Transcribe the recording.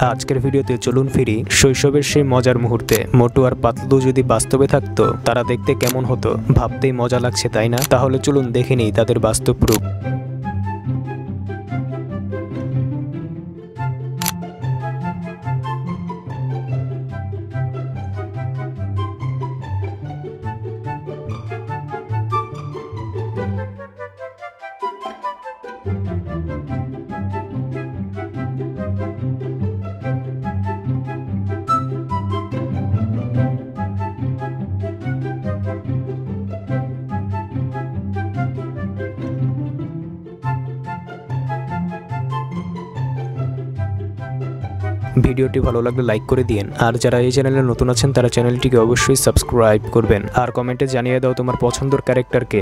আজকের ভিডিওতে চলুন ফিরি শৈশবের সেই মজার মুহূর্তে। মোটু আর পাতলু যদি বাস্তবে থাকতো তারা দেখতে কেমন হতো? ভাবতেই মজা লাগছে, তাই না? তাহলে চলুন দেখে নিই তাদের বাস্তব রূপ। ভিডিওটি ভালো লাগলে লাইক করে দিন, আর যারা এই চ্যানেলে নতুন আছেন তারা চ্যানেলটিকে অবশ্যই সাবস্ক্রাইব করবেন। আর কমেন্টে জানিয়ে দাও তোমার পছন্দের ক্যারেক্টারকে।